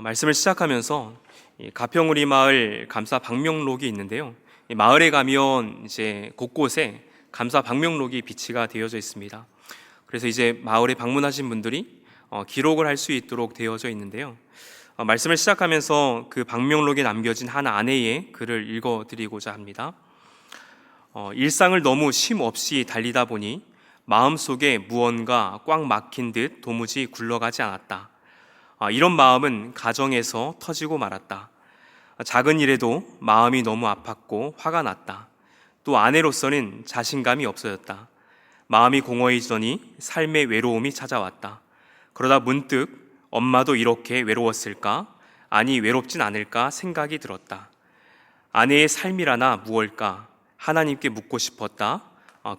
말씀을 시작하면서 이 가평우리 마을 감사 방명록이 있는데요. 이 마을에 가면 이제 곳곳에 감사 방명록이 비치가 되어져 있습니다. 그래서 이제 마을에 방문하신 분들이 기록을 할 수 있도록 되어져 있는데요. 말씀을 시작하면서 그 방명록에 남겨진 한 아내의 글을 읽어드리고자 합니다. 일상을 너무 쉼 없이 달리다 보니 마음속에 무언가 꽉 막힌 듯 도무지 굴러가지 않았다. 이런 마음은 가정에서 터지고 말았다. 작은 일에도 마음이 너무 아팠고 화가 났다. 또 아내로서는 자신감이 없어졌다. 마음이 공허해지더니 삶의 외로움이 찾아왔다. 그러다 문득 엄마도 이렇게 외로웠을까? 아니 외롭진 않을까 생각이 들었다. 아내의 삶이라나 무엇일까? 하나님께 묻고 싶었다.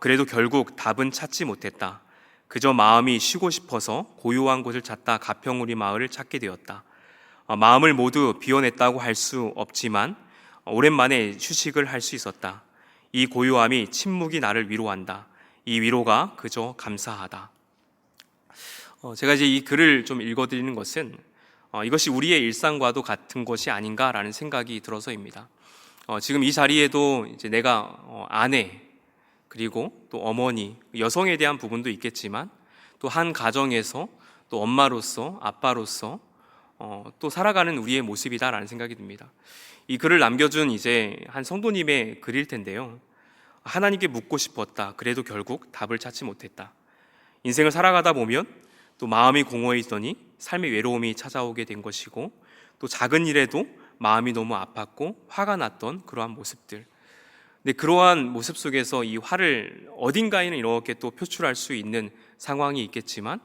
그래도 결국 답은 찾지 못했다. 그저 마음이 쉬고 싶어서 고요한 곳을 찾다 가평우리 마을을 찾게 되었다. 마음을 모두 비워냈다고 할 수 없지만 오랜만에 휴식을 할 수 있었다. 이 고요함이 침묵이 나를 위로한다. 이 위로가 그저 감사하다. 제가 이제 이 글을 좀 읽어드리는 것은 이것이 우리의 일상과도 같은 것이 아닌가라는 생각이 들어서입니다. 지금 이 자리에도 이제 내가 아내 그리고 또 어머니, 여성에 대한 부분도 있겠지만 또 한 가정에서 또 엄마로서 아빠로서 또 살아가는 우리의 모습이다라는 생각이 듭니다. 이 글을 남겨준 이제 한 성도님의 글일 텐데요. 하나님께 묻고 싶었다. 그래도 결국 답을 찾지 못했다. 인생을 살아가다 보면 또 마음이 공허해지더니 삶의 외로움이 찾아오게 된 것이고 또 작은 일에도 마음이 너무 아팠고 화가 났던 그러한 모습들. 근데 그러한 모습 속에서 이 화를 어딘가에는 이렇게 또 표출할 수 있는 상황이 있겠지만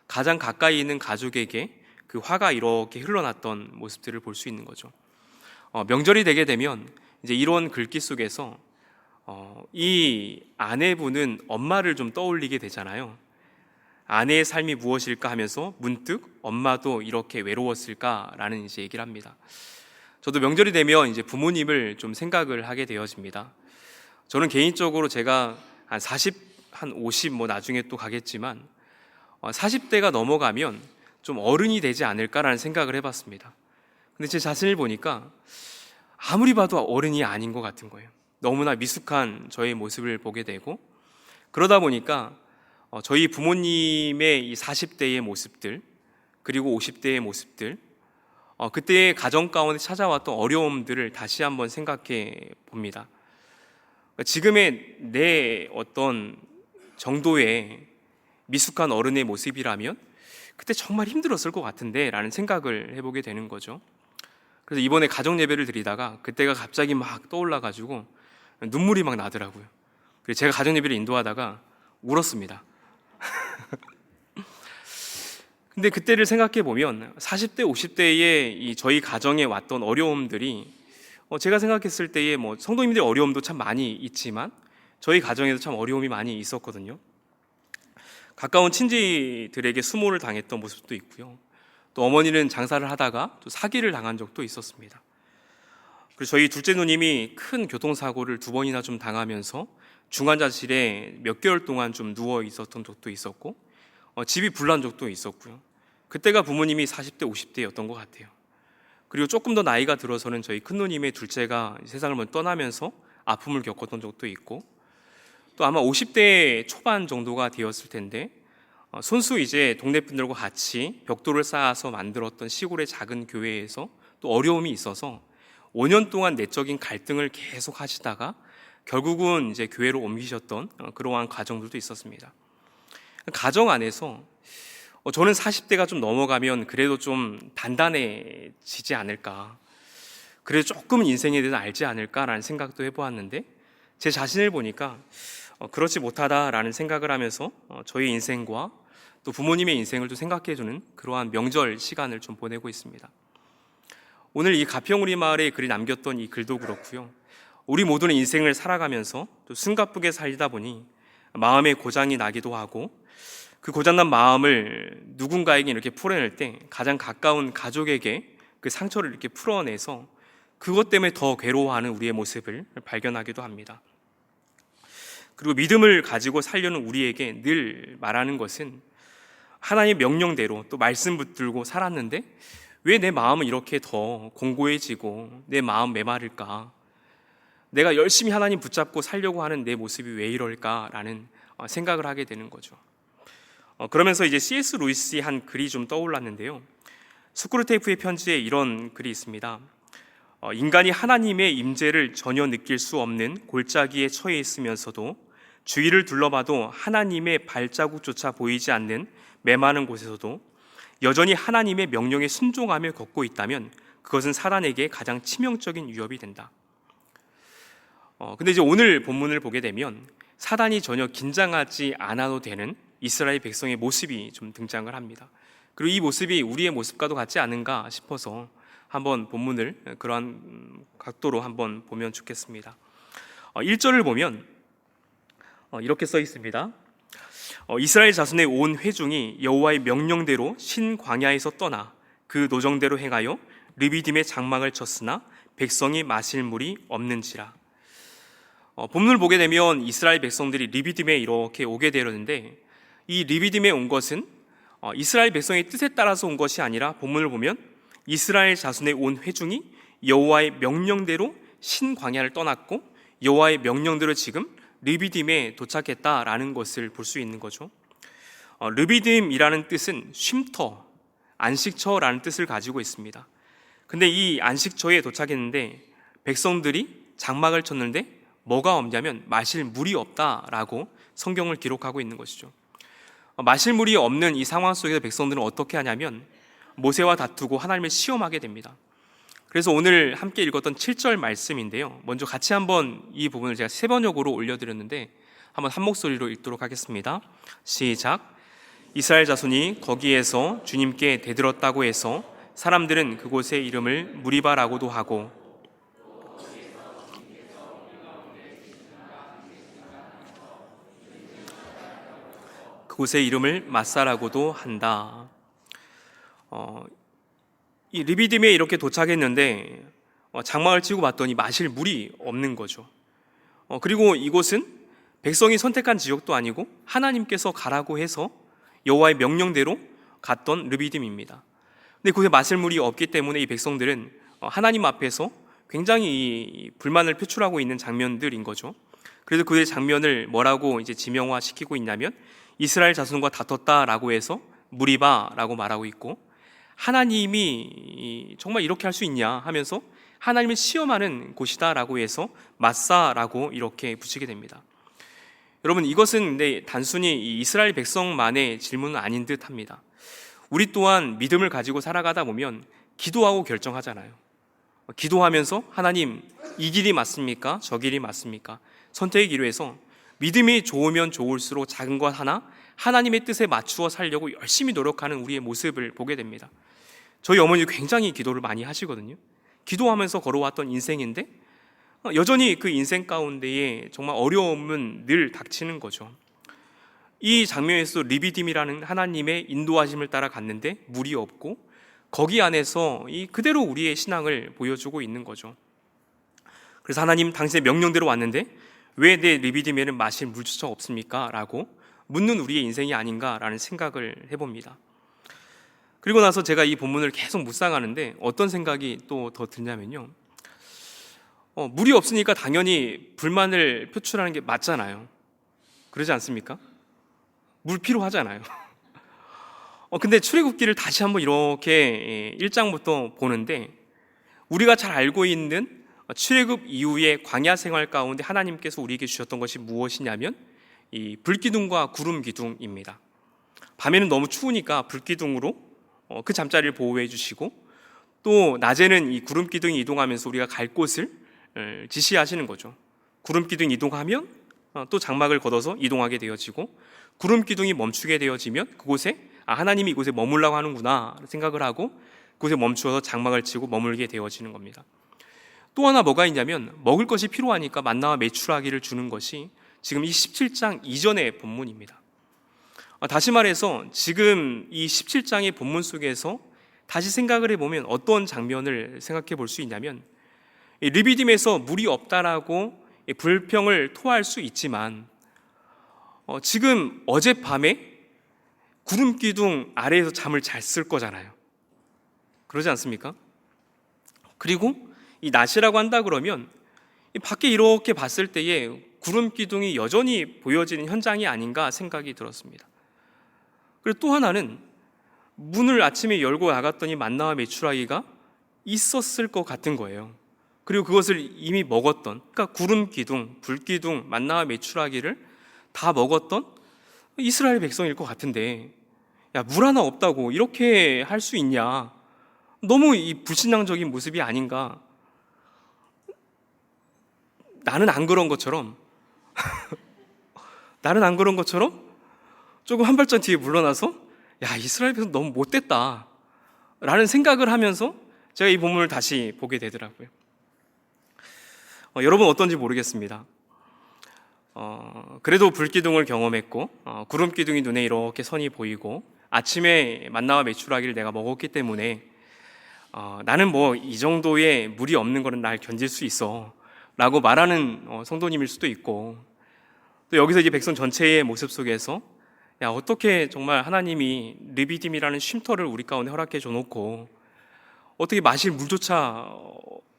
가장 가까이 있는 가족에게 그 화가 이렇게 흘러났던 모습들을 볼 수 있는 거죠. 명절이 되게 되면 이제 이런 글귀 속에서 이 아내분은 엄마를 좀 떠올리게 되잖아요. 아내의 삶이 무엇일까 하면서 문득 엄마도 이렇게 외로웠을까라는 이제 얘기를 합니다. 저도 명절이 되면 이제 부모님을 좀 생각을 하게 되어집니다. 저는 개인적으로 제가 한 40, 한 50 나중에 또 가겠지만 40대가 넘어가면 좀 어른이 되지 않을까라는 생각을 해봤습니다. 근데 제 자신을 보니까 아무리 봐도 어른이 아닌 것 같은 거예요. 너무나 미숙한 저의 모습을 보게 되고 그러다 보니까 저희 부모님의 이 40대의 모습들 그리고 50대의 모습들 그때의 가정 가운데 찾아왔던 어려움들을 다시 한번 생각해 봅니다. 지금의 내 어떤 정도의 미숙한 어른의 모습이라면 그때 정말 힘들었을 것 같은데 라는 생각을 해보게 되는 거죠. 그래서 이번에 가정 예배를 드리다가 그때가 갑자기 막 떠올라가지고 눈물이 막 나더라고요. 그래서 제가 가정 예배를 인도하다가 울었습니다. 근데 그때를 생각해 보면 40대, 50대의 이 저희 가정에 왔던 어려움들이 제가 생각했을 때에 성도님들의 어려움도 참 많이 있지만 저희 가정에도 참 어려움이 많이 있었거든요. 가까운 친지들에게 수모를 당했던 모습도 있고요. 또 어머니는 장사를 하다가 또 사기를 당한 적도 있었습니다. 그리고 저희 둘째 누님이 큰 교통사고를 2번이나 좀 당하면서 중환자실에 몇 개월 동안 좀 누워 있었던 적도 있었고 집이 불난 적도 있었고요. 그때가 부모님이 40대, 50대였던 것 같아요. 그리고 조금 더 나이가 들어서는 저희 큰누님의 둘째가 세상을 먼저 떠나면서 아픔을 겪었던 적도 있고 또 아마 50대 초반 정도가 되었을 텐데 손수 이제 동네 분들과 같이 벽돌을 쌓아서 만들었던 시골의 작은 교회에서 또 어려움이 있어서 5년 동안 내적인 갈등을 계속 하시다가 결국은 이제 교회로 옮기셨던 그러한 과정들도 있었습니다. 가정 안에서 저는 40대가 좀 넘어가면 그래도 좀 단단해지지 않을까, 그래도 조금은 인생에 대해서 알지 않을까라는 생각도 해보았는데 제 자신을 보니까 그렇지 못하다라는 생각을 하면서 저희 인생과 또 부모님의 인생을 좀 생각해주는 그러한 명절 시간을 좀 보내고 있습니다. 오늘 이 가평우리 마을에 글이 남겼던 이 글도 그렇고요. 우리 모두는 인생을 살아가면서 또 숨가쁘게 살다 보니 마음의 고장이 나기도 하고 그 고장난 마음을 누군가에게 이렇게 풀어낼 때 가장 가까운 가족에게 그 상처를 이렇게 풀어내서 그것 때문에 더 괴로워하는 우리의 모습을 발견하기도 합니다. 그리고 믿음을 가지고 살려는 우리에게 늘 말하는 것은 하나님의 명령대로 또 말씀 붙들고 살았는데 왜 내 마음은 이렇게 더 공고해지고 내 마음 메마를까? 내가 열심히 하나님 붙잡고 살려고 하는 내 모습이 왜 이럴까라는 생각을 하게 되는 거죠. 그러면서 이제 C.S. 루이스의 한 글이 좀 떠올랐는데요. 스크루테이프의 편지에 이런 글이 있습니다. 인간이 하나님의 임재를 전혀 느낄 수 없는 골짜기에 처해 있으면서도 주위를 둘러봐도 하나님의 발자국조차 보이지 않는 메마른 곳에서도 여전히 하나님의 명령에 순종하며 걷고 있다면 그것은 사단에게 가장 치명적인 위협이 된다. 근데 이제 오늘 본문을 보게 되면 사단이 전혀 긴장하지 않아도 되는 이스라엘 백성의 모습이 좀 등장을 합니다. 그리고 이 모습이 우리의 모습과도 같지 않은가 싶어서 한번 본문을 그러한 각도로 한번 보면 좋겠습니다. 1절을 보면 이렇게 써 있습니다. 이스라엘 자손의 온 회중이 여호와의 명령대로 신 광야에서 떠나 그 노정대로 행하여 르비딤의 장막을 쳤으나 백성이 마실 물이 없는지라. 본문을 보게 되면 이스라엘 백성들이 르비딤에 이렇게 오게 되었는데 이 르비딤에 온 것은 이스라엘 백성의 뜻에 따라서 온 것이 아니라 본문을 보면 이스라엘 자손의 온 회중이 여호와의 명령대로 신 광야를 떠났고 여호와의 명령대로 지금 르비딤에 도착했다라는 것을 볼 수 있는 거죠. 르비딤이라는 뜻은 쉼터, 안식처라는 뜻을 가지고 있습니다. 근데 이 안식처에 도착했는데 백성들이 장막을 쳤는데 뭐가 없냐면 마실 물이 없다라고 성경을 기록하고 있는 것이죠. 마실 물이 없는 이 상황 속에서 백성들은 어떻게 하냐면 모세와 다투고 하나님을 시험하게 됩니다. 그래서 오늘 함께 읽었던 7절 말씀인데요. 먼저 같이 한번 이 부분을 제가 세 번역으로 올려드렸는데 한번 한 목소리로 읽도록 하겠습니다. 시작. 이스라엘 자손이 거기에서 주님께 대들었다고 해서 사람들은 그곳의 이름을 무리바라고도 하고 그곳의 이름을 마사라고도 한다. 이 르비딤에 이렇게 도착했는데 장막을 치고 봤더니 마실 물이 없는 거죠. 그리고 이곳은 백성이 선택한 지역도 아니고 하나님께서 가라고 해서 여호와의 명령대로 갔던 르비딤입니다. 근데 그곳에 마실 물이 없기 때문에 이 백성들은 하나님 앞에서 굉장히 불만을 표출하고 있는 장면들인 거죠. 그래서 그의 장면을 뭐라고 이제 지명화시키고 있냐면 이스라엘 자손과 다퉜다라고 해서 무리바라고 말하고 있고, 하나님이 정말 이렇게 할 수 있냐 하면서 하나님을 시험하는 곳이다라고 해서 마사라고 이렇게 붙이게 됩니다. 여러분, 이것은 근데 단순히 이스라엘 백성만의 질문은 아닌 듯합니다. 우리 또한 믿음을 가지고 살아가다 보면 기도하고 결정하잖아요. 기도하면서 하나님, 이 길이 맞습니까? 저 길이 맞습니까? 선택의 기로에서 믿음이 좋으면 좋을수록 작은 것 하나 하나님의 뜻에 맞추어 살려고 열심히 노력하는 우리의 모습을 보게 됩니다. 저희 어머니 굉장히 기도를 많이 하시거든요. 기도하면서 걸어왔던 인생인데 여전히 그 인생 가운데에 정말 어려움은 늘 닥치는 거죠. 이 장면에서 르비딤이라는 하나님의 인도하심을 따라 갔는데 물이 없고 거기 안에서 그대로 우리의 신앙을 보여주고 있는 거죠. 그래서 하나님, 당신의 명령대로 왔는데 왜 내 르비딤에는 마실 물조차 없습니까? 라고 묻는 우리의 인생이 아닌가라는 생각을 해봅니다. 그리고 나서 제가 이 본문을 계속 묵상하는데 어떤 생각이 또 더 들냐면요, 물이 없으니까 당연히 불만을 표출하는 게 맞잖아요. 그러지 않습니까? 물 필요하잖아요. 근데 출애굽기를 다시 한번 이렇게 1장부터 보는데 우리가 잘 알고 있는 출애굽 이후의 광야 생활 가운데 하나님께서 우리에게 주셨던 것이 무엇이냐면 이 불기둥과 구름 기둥입니다. 밤에는 너무 추우니까 불기둥으로 그 잠자리를 보호해 주시고, 또 낮에는 이 구름 기둥이 이동하면서 우리가 갈 곳을 지시하시는 거죠. 구름 기둥이 이동하면 또 장막을 걷어서 이동하게 되어지고, 구름 기둥이 멈추게 되어지면 그곳에 하나님이 이곳에 머물라고 하는구나 생각을 하고 그곳에 멈추어서 장막을 치고 머물게 되어지는 겁니다. 또 하나 뭐가 있냐면 먹을 것이 필요하니까 만나와 메추라기를 주는 것이 지금 이 17장 이전의 본문입니다. 다시 말해서 지금 이 17장의 본문 속에서 다시 생각을 해보면 어떤 장면을 생각해 볼 수 있냐면, 르비딤에서 물이 없다라고 불평을 토할 수 있지만 지금 어젯밤에 구름 기둥 아래에서 잠을 잘 쓸 거잖아요. 그러지 않습니까? 그리고 이 낮이라고 한다 그러면 이 밖에 이렇게 봤을 때에 구름 기둥이 여전히 보여지는 현장이 아닌가 생각이 들었습니다. 그리고 또 하나는 문을 아침에 열고 나갔더니 만나와 메추라기가 있었을 것 같은 거예요. 그리고 그것을 이미 먹었던, 그러니까 구름 기둥, 불 기둥, 만나와 메추라기를 다 먹었던 이스라엘 백성일 것 같은데, 야, 물 하나 없다고 이렇게 할 수 있냐? 너무 이 불신앙적인 모습이 아닌가? 나는 안 그런 것처럼 조금 한 발짝 뒤에 물러나서 야, 이스라엘 백성 너무 못됐다 라는 생각을 하면서 제가 이 본문을 다시 보게 되더라고요. 여러분 어떤지 모르겠습니다. 그래도 불기둥을 경험했고 구름기둥이 눈에 이렇게 선이 보이고 아침에 만나와 메추라기를 내가 먹었기 때문에 나는 뭐 이 정도의 물이 없는 거는 날 견딜 수 있어 라고 말하는 성도님일 수도 있고, 또 여기서 이제 백성 전체의 모습 속에서 야, 어떻게 정말 하나님이 르비딤이라는 쉼터를 우리 가운데 허락해 줘놓고 어떻게 마실 물조차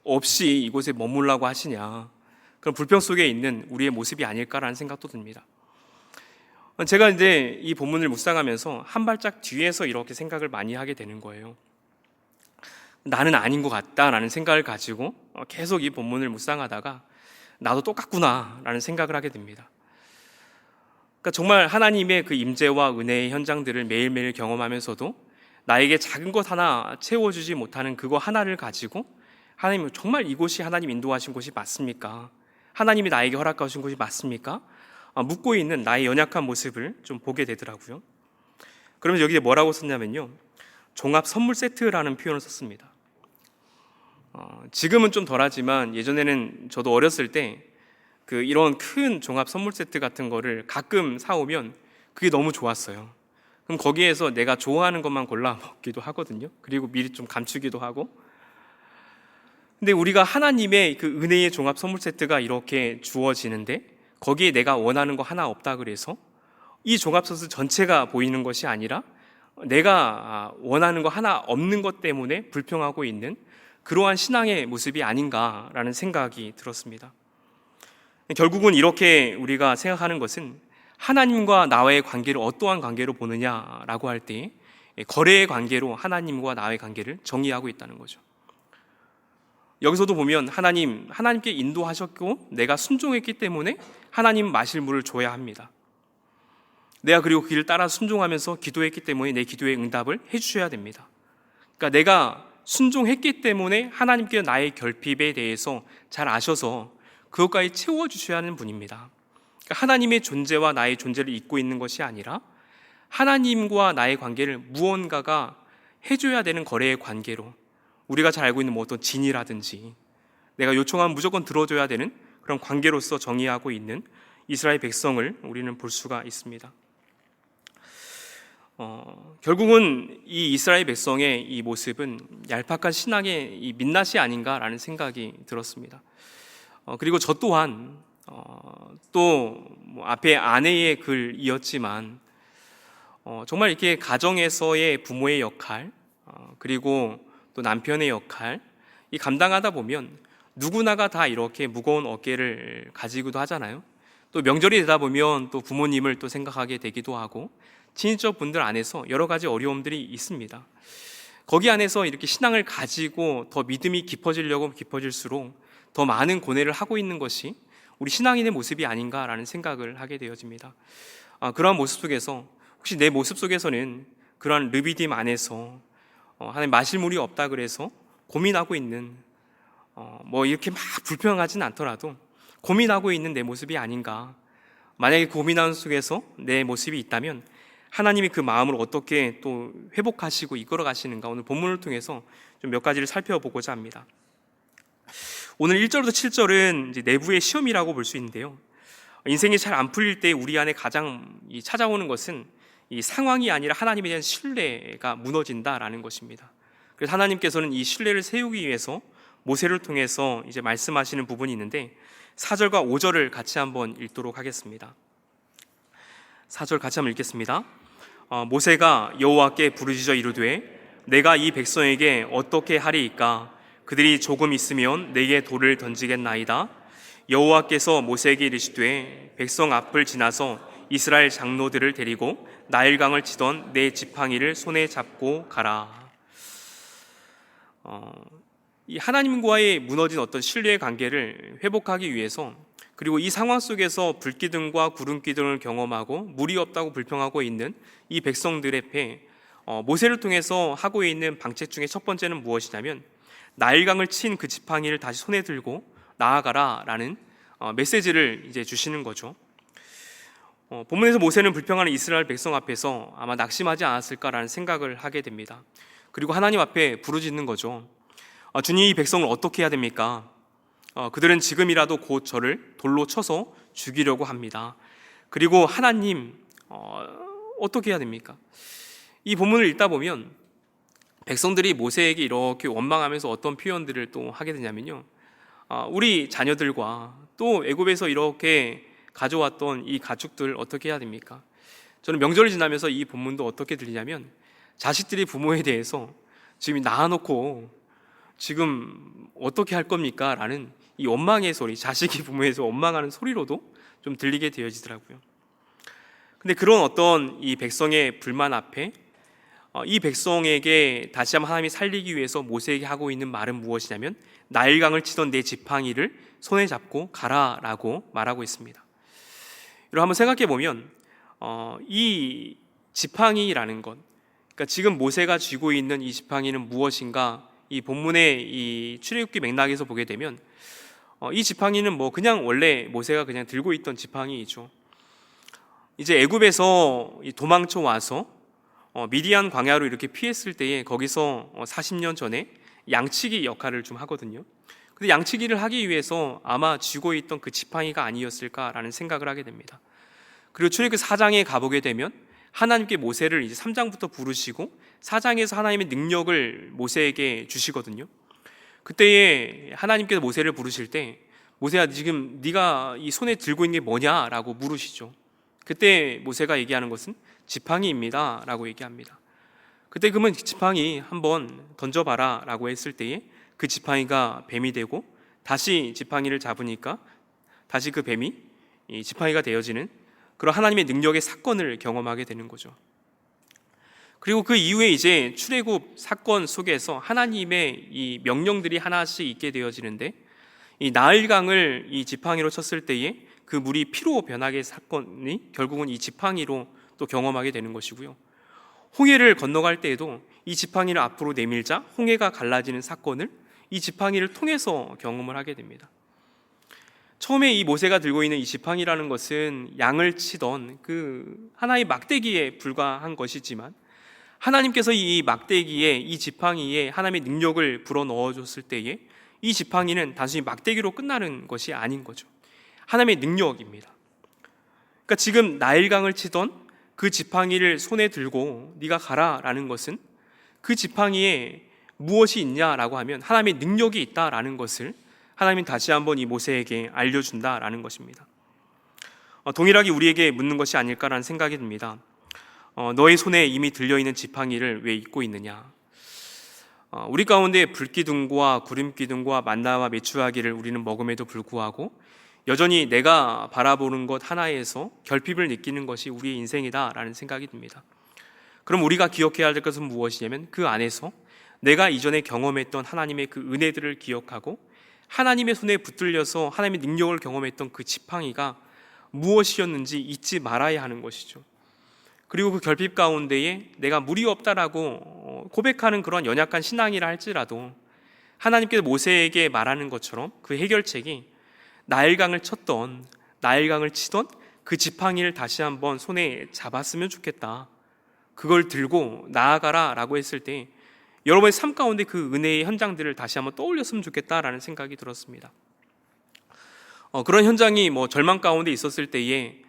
없이 이곳에 머물라고 하시냐, 그런 불평 속에 있는 우리의 모습이 아닐까라는 생각도 듭니다. 제가 이제 이 본문을 묵상하면서 한 발짝 뒤에서 이렇게 생각을 많이 하게 되는 거예요. 나는 아닌 것 같다라는 생각을 가지고 계속 이 본문을 묵상하다가 나도 똑같구나라는 생각을 하게 됩니다. 그러니까 정말 하나님의 그 임재와 은혜의 현장들을 매일매일 경험하면서도 나에게 작은 것 하나 채워주지 못하는 그거 하나를 가지고 하나님, 정말 이곳이 하나님 인도하신 곳이 맞습니까? 하나님이 나에게 허락하신 곳이 맞습니까? 묻고 있는 나의 연약한 모습을 좀 보게 되더라고요. 그러면 여기에 뭐라고 썼냐면요, 종합 선물 세트라는 표현을 썼습니다. 지금은 좀 덜하지만 예전에는 저도 어렸을 때 이런 큰 종합 선물 세트 같은 거를 가끔 사오면 그게 너무 좋았어요. 그럼 거기에서 내가 좋아하는 것만 골라 먹기도 하거든요. 그리고 미리 좀 감추기도 하고. 근데 우리가 하나님의 그 은혜의 종합 선물 세트가 이렇게 주어지는데 거기에 내가 원하는 거 하나 없다 그래서 이 종합 선물 전체가 보이는 것이 아니라 내가 원하는 거 하나 없는 것 때문에 불평하고 있는 그러한 신앙의 모습이 아닌가라는 생각이 들었습니다. 결국은 이렇게 우리가 생각하는 것은 하나님과 나와의 관계를 어떠한 관계로 보느냐라고 할 때 거래의 관계로 하나님과 나의 관계를 정의하고 있다는 거죠. 여기서도 보면 하나님께 인도하셨고 내가 순종했기 때문에 하나님 마실 물을 줘야 합니다. 내가 그리고 그 길을 따라 순종하면서 기도했기 때문에 내 기도의 응답을 해주셔야 됩니다. 그러니까 내가 순종했기 때문에 하나님께서 나의 결핍에 대해서 잘 아셔서 그것까지 채워주셔야 하는 분입니다. 그러니까 하나님의 존재와 나의 존재를 잊고 있는 것이 아니라 하나님과 나의 관계를 무언가가 해줘야 되는 거래의 관계로, 우리가 잘 알고 있는 뭐 어떤 진이라든지 내가 요청하면 무조건 들어줘야 되는 그런 관계로서 정의하고 있는 이스라엘 백성을 우리는 볼 수가 있습니다. 결국은 이 이스라엘 백성의 이 모습은 얄팍한 신앙의 이 민낯이 아닌가라는 생각이 들었습니다. 그리고 저 또한 또 앞에 아내의 글이었지만 정말 이렇게 가정에서의 부모의 역할, 그리고 또 남편의 역할, 이 감당하다 보면 누구나가 다 이렇게 무거운 어깨를 가지기도 하잖아요. 또 명절이 되다 보면 또 부모님을 또 생각하게 되기도 하고 친인척 분들 안에서 여러 가지 어려움들이 있습니다. 거기 안에서 이렇게 신앙을 가지고 더 믿음이 깊어지려고 깊어질수록 더 많은 고뇌를 하고 있는 것이 우리 신앙인의 모습이 아닌가라는 생각을 하게 되어집니다. 그러한 모습 속에서 혹시 내 모습 속에서는 그러한 르비딤 안에서 하나님 마실 물이 없다 그래서 고민하고 있는, 뭐 이렇게 막 불평하진 않더라도 고민하고 있는 내 모습이 아닌가. 만약에 고민하는 속에서 내 모습이 있다면 하나님이 그 마음을 어떻게 또 회복하시고 이끌어 가시는가, 오늘 본문을 통해서 좀 몇 가지를 살펴보고자 합니다. 오늘 1절부터 7절은 이제 내부의 시험이라고 볼 수 있는데요, 인생이 잘 안 풀릴 때 우리 안에 가장 찾아오는 것은 이 상황이 아니라 하나님에 대한 신뢰가 무너진다라는 것입니다. 그래서 하나님께서는 이 신뢰를 세우기 위해서 모세를 통해서 이제 말씀하시는 부분이 있는데 4절과 5절을 같이 한번 읽도록 하겠습니다. 4절 같이 한번 읽겠습니다. 모세가 여호와께 부르짖어 이르되 내가 이 백성에게 어떻게 하리이까? 그들이 조금 있으면 내게 돌을 던지겠나이다. 여호와께서 모세에게 이르시되 백성 앞을 지나서 이스라엘 장로들을 데리고 나일강을 치던 내 지팡이를 손에 잡고 가라. 이 하나님과의 무너진 어떤 신뢰의 관계를 회복하기 위해서, 그리고 이 상황 속에서 불기둥과 구름기둥을 경험하고 물이 없다고 불평하고 있는 이 백성들의 앞에 모세를 통해서 하고 있는 방책 중에 첫 번째는 무엇이냐면 나일강을 친 그 지팡이를 다시 손에 들고 나아가라라는 메시지를 이제 주시는 거죠. 본문에서 모세는 불평하는 이스라엘 백성 앞에서 아마 낙심하지 않았을까라는 생각을 하게 됩니다. 그리고 하나님 앞에 부르짖는 거죠. 주님, 이 백성을 어떻게 해야 됩니까? 그들은 지금이라도 곧 저를 돌로 쳐서 죽이려고 합니다. 그리고 하나님, 어떻게 해야 됩니까? 이 본문을 읽다 보면 백성들이 모세에게 이렇게 원망하면서 어떤 표현들을 또 하게 되냐면요, 우리 자녀들과 또 애굽에서 이렇게 가져왔던 이 가축들 어떻게 해야 됩니까? 저는 명절을 지나면서 이 본문도 어떻게 들리냐면 자식들이 부모에 대해서 지금 낳아놓고 지금 어떻게 할 겁니까? 라는 이 원망의 소리, 자식이 부모에서 원망하는 소리로도 좀 들리게 되어지더라고요. 근데 그런 어떤 이 백성의 불만 앞에 이 백성에게 다시 한번 하나님이 살리기 위해서 모세에게 하고 있는 말은 무엇이냐면 나일강을 치던 내 지팡이를 손에 잡고 가라라고 말하고 있습니다. 여러분 한번 생각해 보면 이 지팡이라는 것, 그러니까 지금 모세가 쥐고 있는 이 지팡이는 무엇인가? 이 본문의 이 출애굽기 맥락에서 보게 되면 이 지팡이는 뭐 그냥 원래 모세가 그냥 들고 있던 지팡이이죠. 이제 애굽에서 도망쳐 와서 미디안 광야로 이렇게 피했을 때에 거기서 40년 전에 양치기 역할을 좀 하거든요. 근데 양치기를 하기 위해서 아마 쥐고 있던 그 지팡이가 아니었을까라는 생각을 하게 됩니다. 그리고 출애굽기 4장에 가보게 되면 하나님께 모세를 이제 3장부터 부르시고 4장에서 하나님의 능력을 모세에게 주시거든요. 그때에 하나님께서 모세를 부르실 때 모세야, 지금 네가 이 손에 들고 있는 게 뭐냐라고 물으시죠. 그때 모세가 얘기하는 것은 지팡이입니다 라고 얘기합니다. 그때 그러면 지팡이 한번 던져봐라 라고 했을 때에 그 지팡이가 뱀이 되고 다시 지팡이를 잡으니까 다시 그 뱀이 이 지팡이가 되어지는 그런 하나님의 능력의 사건을 경험하게 되는 거죠. 그리고 그 이후에 이제 출애굽 사건 속에서 하나님의 이 명령들이 하나씩 있게 되어지는데, 이 나일강을 이 지팡이로 쳤을 때에 그 물이 피로 변하게 사건이 결국은 이 지팡이로 또 경험하게 되는 것이고요. 홍해를 건너갈 때에도 이 지팡이를 앞으로 내밀자 홍해가 갈라지는 사건을 이 지팡이를 통해서 경험을 하게 됩니다. 처음에 이 모세가 들고 있는 이 지팡이라는 것은 양을 치던 그 하나의 막대기에 불과한 것이지만 하나님께서 이 막대기에, 이 지팡이에 하나님의 능력을 불어넣어 줬을 때에 이 지팡이는 단순히 막대기로 끝나는 것이 아닌 거죠. 하나님의 능력입니다. 그러니까 지금 나일강을 치던 그 지팡이를 손에 들고 네가 가라라는 것은 그 지팡이에 무엇이 있냐라고 하면 하나님의 능력이 있다라는 것을 하나님은 다시 한번 이 모세에게 알려준다라는 것입니다. 동일하게 우리에게 묻는 것이 아닐까라는 생각이 듭니다. 너의 손에 이미 들려있는 지팡이를 왜 잊고 있느냐? 우리 가운데 불기둥과 구름기둥과 만나와 메추라기를 우리는 먹음에도 불구하고 여전히 내가 바라보는 것 하나에서 결핍을 느끼는 것이 우리의 인생이다라는 생각이 듭니다. 그럼 우리가 기억해야 할 것은 무엇이냐면 그 안에서 내가 이전에 경험했던 하나님의 그 은혜들을 기억하고 하나님의 손에 붙들려서 하나님의 능력을 경험했던 그 지팡이가 무엇이었는지 잊지 말아야 하는 것이죠. 그리고 그 결핍 가운데에 내가 물이 없다라고 고백하는 그런 연약한 신앙이라 할지라도 하나님께서 모세에게 말하는 것처럼 그 해결책이 나일강을 치던 그 지팡이를 다시 한번 손에 잡았으면 좋겠다. 그걸 들고 나아가라 라고 했을 때 여러분의 삶 가운데 그 은혜의 현장들을 다시 한번 떠올렸으면 좋겠다라는 생각이 들었습니다. 그런 현장이 절망 가운데 있었을 때에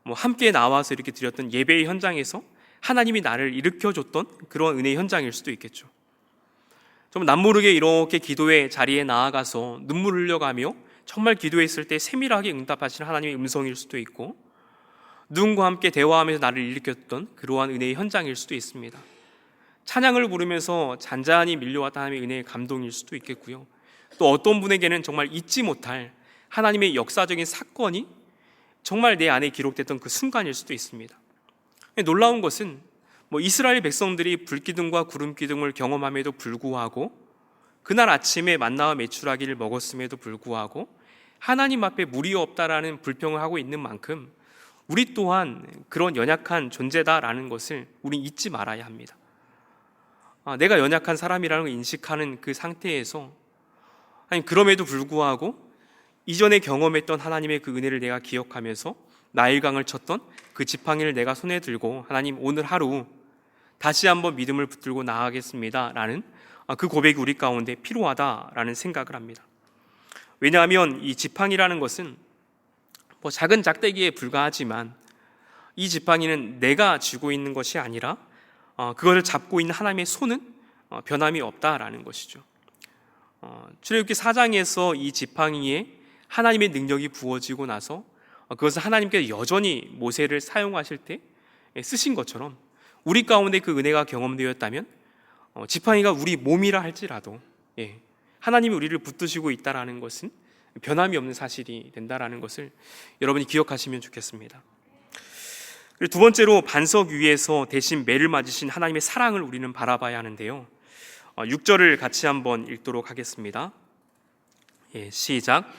함께 나와서 이렇게 드렸던 예배의 현장에서 하나님이 나를 일으켜줬던 그런 은혜의 현장일 수도 있겠죠. 좀 남모르게 이렇게 기도의 자리에 나아가서 눈물 흘려가며 정말 기도했을 때 세밀하게 응답하시는 하나님의 음성일 수도 있고, 누군가 함께 대화하면서 나를 일으켰던 그러한 은혜의 현장일 수도 있습니다. 찬양을 부르면서 잔잔히 밀려왔던 하나님의 은혜의 감동일 수도 있겠고요. 또 어떤 분에게는 정말 잊지 못할 하나님의 역사적인 사건이 정말 내 안에 기록됐던 그 순간일 수도 있습니다. 놀라운 것은 이스라엘 백성들이 불기둥과 구름기둥을 경험함에도 불구하고, 그날 아침에 만나와 메추라기를 먹었음에도 불구하고 하나님 앞에 무리 없다라는 불평을 하고 있는 만큼 우리 또한 그런 연약한 존재다라는 것을 우리 잊지 말아야 합니다. 내가 연약한 사람이라는 걸 인식하는 그 상태에서, 아니 그럼에도 불구하고 이전에 경험했던 하나님의 그 은혜를 내가 기억하면서 나일강을 쳤던 그 지팡이를 내가 손에 들고, 하나님 오늘 하루 다시 한번 믿음을 붙들고 나아가겠습니다 라는 그 고백이 우리 가운데 필요하다라는 생각을 합니다. 왜냐하면 이 지팡이라는 것은 작은 작대기에 불과하지만 이 지팡이는 내가 쥐고 있는 것이 아니라 그것을 잡고 있는 하나님의 손은 변함이 없다라는 것이죠. 출애굽기 4장에서 이 지팡이에 하나님의 능력이 부어지고 나서 그것을 하나님께서 여전히 모세를 사용하실 때 쓰신 것처럼 우리 가운데 그 은혜가 경험되었다면 지팡이가 우리 몸이라 할지라도 하나님이 우리를 붙드시고 있다는 것은 변함이 없는 사실이 된다는 것을 여러분이 기억하시면 좋겠습니다. 그리고 두 번째로, 반석 위에서 대신 매를 맞으신 하나님의 사랑을 우리는 바라봐야 하는데요. 6절을 같이 한번 읽도록 하겠습니다. 시작.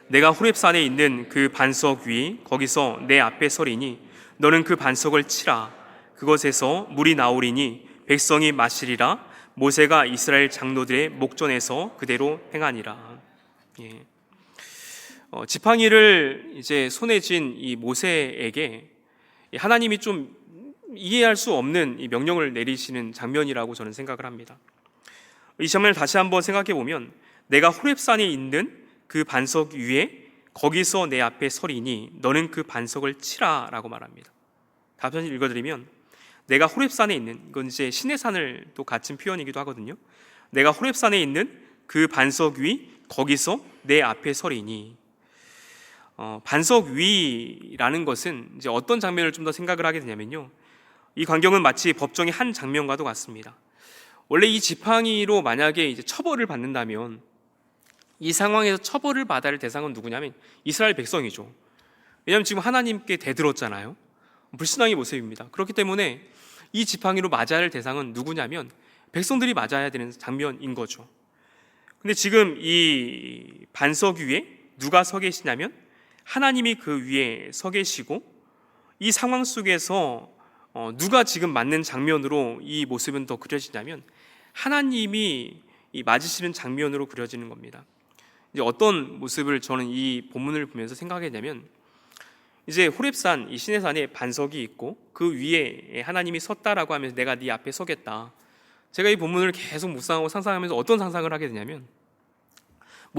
내가 호렙산에 있는 그 반석 위 거기서 내 앞에 서리니 너는 그 반석을 치라. 그것에서 물이 나오리니 백성이 마시리라. 모세가 이스라엘 장로들의 목전에서 그대로 행하니라. 지팡이를 이제 손에 쥔 이 모세에게 하나님이 좀 이해할 수 없는 이 명령을 내리시는 장면이라고 저는 생각을 합니다. 이 장면을 다시 한번 생각해 보면, 내가 호렙산에 있는 그 반석 위에 거기서 내 앞에 서리니 너는 그 반석을 치라 라고 말합니다. 다시 읽어드리면, 내가 호렙산에 있는, 이건 이제 시내산을 또 갖춘 표현이기도 하거든요. 내가 호렙산에 있는 그 반석 위 거기서 내 앞에 서리니, 반석 위라는 것은 이제 어떤 장면을 좀 더 생각을 하게 되냐면요, 이 광경은 마치 법정의 한 장면과도 같습니다. 원래 이 지팡이로 만약에 이제 처벌을 받는다면 이 상황에서 처벌을 받아야 할 대상은 누구냐면 이스라엘 백성이죠. 왜냐하면 지금 하나님께 대들었잖아요. 불신앙의 모습입니다. 그렇기 때문에 이 지팡이로 맞아야 할 대상은 누구냐면 백성들이 맞아야 되는 장면인 거죠. 근데 지금 이 반석 위에 누가 서 계시냐면 하나님이 그 위에 서 계시고, 이 상황 속에서 누가 지금 맞는 장면으로 이 모습은 더 그려지냐면 하나님이 이 맞으시는 장면으로 그려지는 겁니다. 이제 어떤 모습을 저는 이 본문을 보면서 생각했냐면, 이제 호렙산, 이 시내산에 반석이 있고 그 위에 하나님이 섰다라고 하면서 내가 네 앞에 서겠다. 제가 이 본문을 계속 묵상하고 상상하면서 어떤 상상을 하게 되냐면,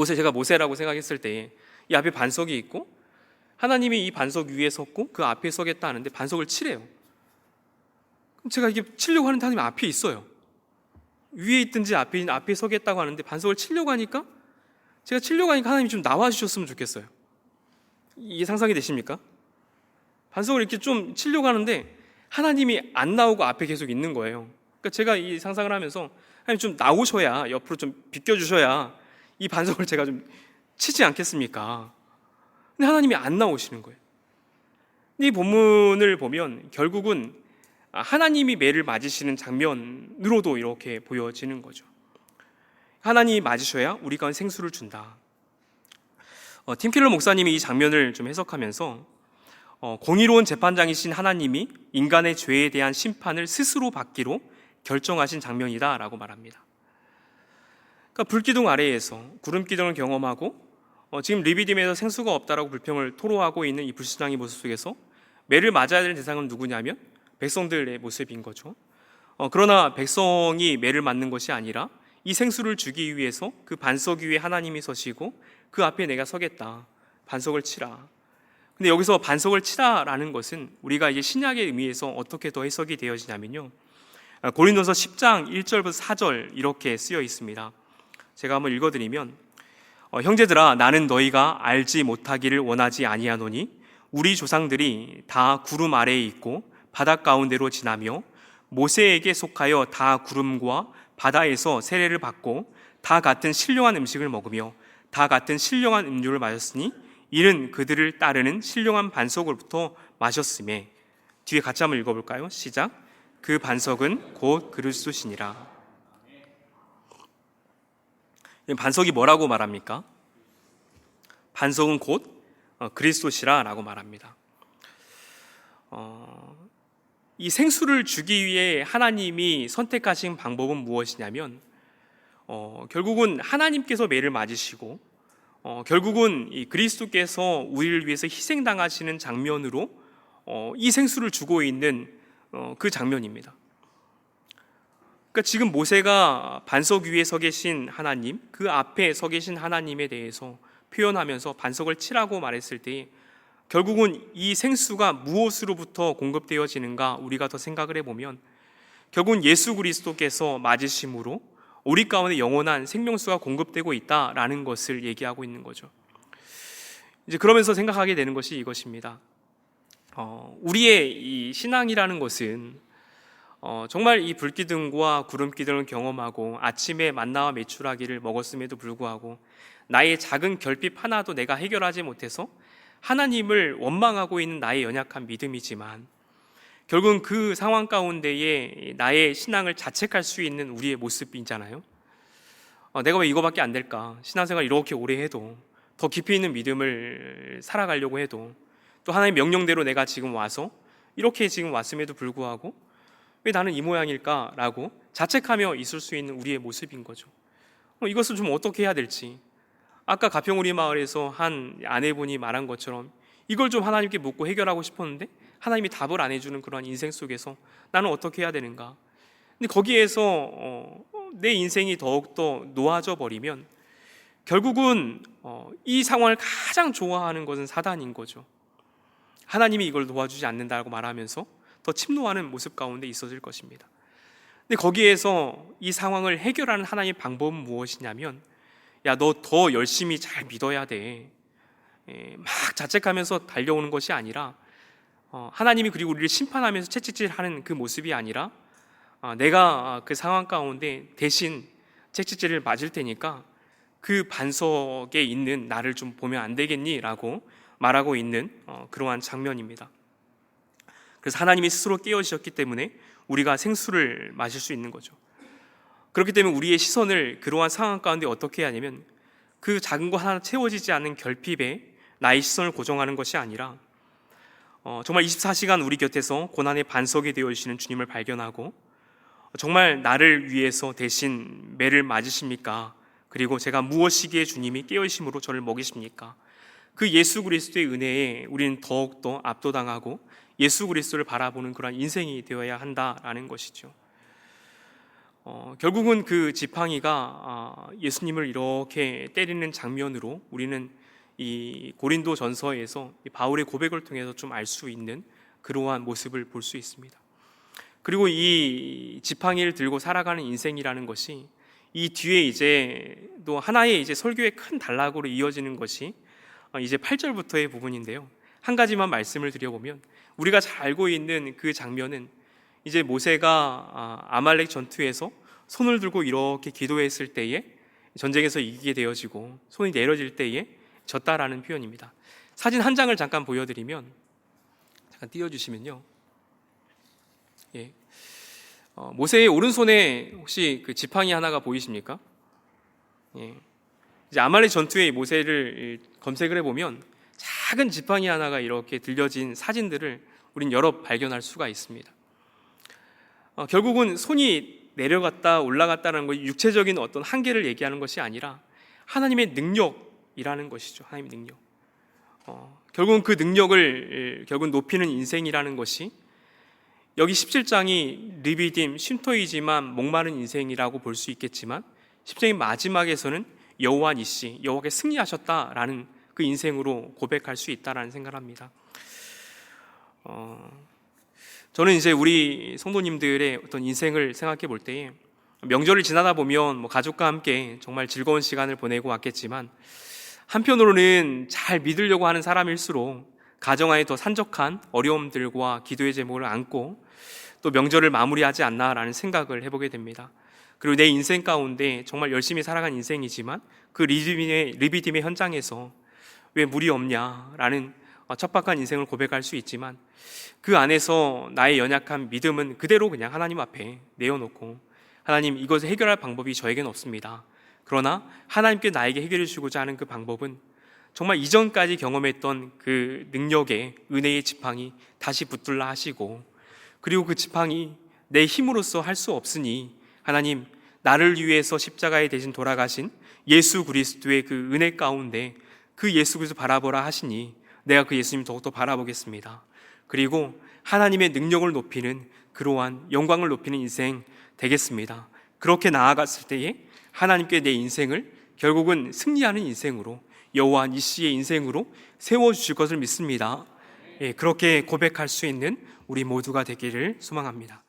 제가 모세라고 생각했을 때 이 앞에 반석이 있고 하나님이 이 반석 위에 섰고 그 앞에 서겠다 하는데 반석을 치래요. 그럼 제가 이게 치려고 하는데 하나님 앞에 있어요. 위에 있든지 앞에 서겠다고 하는데 반석을 치려고 하니까, 제가 치려고 하니까 하나님이 좀 나와 주셨으면 좋겠어요. 이게 상상이 되십니까? 반석을 이렇게 좀 치려고 하는데 하나님이 안 나오고 앞에 계속 있는 거예요. 그러니까 제가 이 상상을 하면서 하나님 좀 나오셔야, 옆으로 좀 비껴주셔야 이 반석을 제가 좀 치지 않겠습니까? 근데 하나님이 안 나오시는 거예요. 이 본문을 보면 결국은 하나님이 매를 맞으시는 장면으로도 이렇게 보여지는 거죠. 하나님이 맞으셔야 우리 가운데 생수를 준다. 팀 켈러 목사님이 이 장면을 좀 해석하면서 공의로운 재판장이신 하나님이 인간의 죄에 대한 심판을 스스로 받기로 결정하신 장면이다 라고 말합니다. 그러니까 불기둥 아래에서 구름기둥을 경험하고 지금 리비딤에서 생수가 없다라고 불평을 토로하고 있는 이 불신앙의 모습 속에서 매를 맞아야 될 대상은 누구냐면 백성들의 모습인 거죠. 그러나 백성이 매를 맞는 것이 아니라 이 생수를 주기 위해서 그 반석 위에 하나님이 서시고 그 앞에 내가 서겠다. 반석을 치라. 근데 여기서 반석을 치라라는 것은 우리가 이제 신약의 의미에서 어떻게 더 해석이 되어지냐면요, 고린도서 10장 1절부터 4절 이렇게 쓰여 있습니다. 제가 한번 읽어드리면, 형제들아 나는 너희가 알지 못하기를 원하지 아니하노니 우리 조상들이 다 구름 아래에 있고 바닷 가운데로 지나며 모세에게 속하여 다 구름과 바다에서 세례를 받고 다 같은 신령한 음식을 먹으며 다 같은 신령한 음료를 마셨으니 이는 그들을 따르는 신령한 반석으로부터 마셨음에. 뒤에 같이 한번 읽어볼까요? 시작. 그 반석은 곧 그리스도시니라. 반석이 뭐라고 말합니까? 반석은 곧 그리스도시라 라고 말합니다. 이 생수를 주기 위해 하나님이 선택하신 방법은 무엇이냐면 결국은 하나님께서 매를 맞으시고 결국은 이 그리스도께서 우리를 위해서 희생당하시는 장면으로 이 생수를 주고 있는 그 장면입니다. 그러니까 지금 모세가 반석 위에 서 계신 하나님, 그 앞에 서 계신 하나님에 대해서 표현하면서 반석을 치라고 말했을 때 결국은 이 생수가 무엇으로부터 공급되어지는가 우리가 더 생각을 해보면 결국은 예수 그리스도께서 맞으심으로 우리 가운데 영원한 생명수가 공급되고 있다라는 것을 얘기하고 있는 거죠. 이제 그러면서 생각하게 되는 것이 이것입니다. 우리의 이 신앙이라는 것은 정말 이 불기둥과 구름기둥을 경험하고 아침에 만나와 메추라기를 먹었음에도 불구하고 나의 작은 결핍 하나도 내가 해결하지 못해서 하나님을 원망하고 있는 나의 연약한 믿음이지만 결국은 그 상황 가운데에 나의 신앙을 자책할 수 있는 우리의 모습이잖아요. 내가 왜 이거밖에 안 될까? 신앙생활 이렇게 오래 해도 더 깊이 있는 믿음을 살아가려고 해도 또 하나님의 명령대로 내가 지금 와서 이렇게 지금 왔음에도 불구하고 왜 나는 이 모양일까? 라고 자책하며 있을 수 있는 우리의 모습인 거죠. 이것을 좀 어떻게 해야 될지, 아까 가평우리 마을에서 한 아내분이 말한 것처럼 이걸 좀 하나님께 묻고 해결하고 싶었는데 하나님이 답을 안 해주는 그런 인생 속에서 나는 어떻게 해야 되는가? 근데 거기에서 내 인생이 더욱더 놓아져 버리면 결국은 이 상황을 가장 좋아하는 것은 사단인 거죠. 하나님이 이걸 도와주지 않는다고 말하면서 더 침노하는 모습 가운데 있어질 것입니다. 근데 거기에서 이 상황을 해결하는 하나님의 방법은 무엇이냐면, 야, 너 더 열심히 잘 믿어야 돼. 막 자책하면서 달려오는 것이 아니라 하나님이 그리고 우리를 심판하면서 채찍질하는 그 모습이 아니라 내가 그 상황 가운데 대신 채찍질을 맞을 테니까 그 반석에 있는 나를 좀 보면 안 되겠니? 라고 말하고 있는 그러한 장면입니다. 그래서 하나님이 스스로 깨어지셨기 때문에 우리가 생수를 마실 수 있는 거죠. 그렇기 때문에 우리의 시선을 그러한 상황 가운데 어떻게 해야 하냐면 그 작은 거 하나 채워지지 않는 결핍에 나의 시선을 고정하는 것이 아니라 정말 24시간 우리 곁에서 고난의 반석이 되어주시는 주님을 발견하고 정말 나를 위해서 대신 매를 맞으십니까? 그리고 제가 무엇이기에 주님이 깨어심으로 저를 먹이십니까? 그 예수 그리스도의 은혜에 우리는 더욱더 압도당하고 예수 그리스도를 바라보는 그런 인생이 되어야 한다라는 것이죠. 결국은 그 지팡이가 예수님을 이렇게 때리는 장면으로 우리는 이 고린도 전서에서 바울의 고백을 통해서 좀 알 수 있는 그러한 모습을 볼 수 있습니다. 그리고 이 지팡이를 들고 살아가는 인생이라는 것이 이 뒤에 이제 또 하나의 이제 설교의 큰 단락으로 이어지는 것이 이제 8절부터의 부분인데요. 한 가지만 말씀을 드려보면 우리가 잘 알고 있는 그 장면은 이제 모세가 아말렉 전투에서 손을 들고 이렇게 기도했을 때에 전쟁에서 이기게 되어지고 손이 내려질 때에 졌다라는 표현입니다. 사진 한 장을 잠깐 보여드리면, 잠깐 띄워주시면요. 예. 모세의 오른손에 혹시 그 지팡이 하나가 보이십니까? 예. 이제 아말렉 전투의 모세를 검색을 해보면 작은 지팡이 하나가 이렇게 들려진 사진들을 우린 여러 발견할 수가 있습니다. 결국은 손이 내려갔다 올라갔다는 것이 육체적인 어떤 한계를 얘기하는 것이 아니라 하나님의 능력이라는 것이죠. 하나님의 능력. 결국은 그 능력을 결국 높이는 인생이라는 것이 여기 17장이 르비딤, 쉼터이지만 목마른 인생이라고 볼 수 있겠지만 10장의 마지막에서는 여호와 니시, 여호와께 승리하셨다라는 그 인생으로 고백할 수 있다라는 생각을 합니다. 저는 이제 우리 성도님들의 어떤 인생을 생각해 볼 때에 명절을 지나다 보면 뭐 가족과 함께 정말 즐거운 시간을 보내고 왔겠지만 한편으로는 잘 믿으려고 하는 사람일수록 가정 안에 더 산적한 어려움들과 기도의 제목을 안고 또 명절을 마무리하지 않나라는 생각을 해보게 됩니다. 그리고 내 인생 가운데 정말 열심히 살아간 인생이지만 그 리비딤의 현장에서 왜 물이 없냐라는 척박한 인생을 고백할 수 있지만, 그 안에서 나의 연약한 믿음은 그대로 그냥 하나님 앞에 내어놓고, 하나님, 이것을 해결할 방법이 저에게는 없습니다. 그러나 하나님께 나에게 해결해 주고자 하는 그 방법은 정말 이전까지 경험했던 그 능력의 은혜의 지팡이 다시 붙들라 하시고, 그리고 그 지팡이 내 힘으로써 할 수 없으니 하나님, 나를 위해서 십자가에 대신 돌아가신 예수 그리스도의 그 은혜 가운데 그 예수 그리스도 바라보라 하시니 내가 그 예수님 더욱더 바라보겠습니다. 그리고 하나님의 능력을 높이는, 그러한 영광을 높이는 인생 되겠습니다. 그렇게 나아갔을 때에 하나님께 내 인생을 결국은 승리하는 인생으로, 여호와 니시의 인생으로 세워주실 것을 믿습니다. 그렇게 고백할 수 있는 우리 모두가 되기를 소망합니다.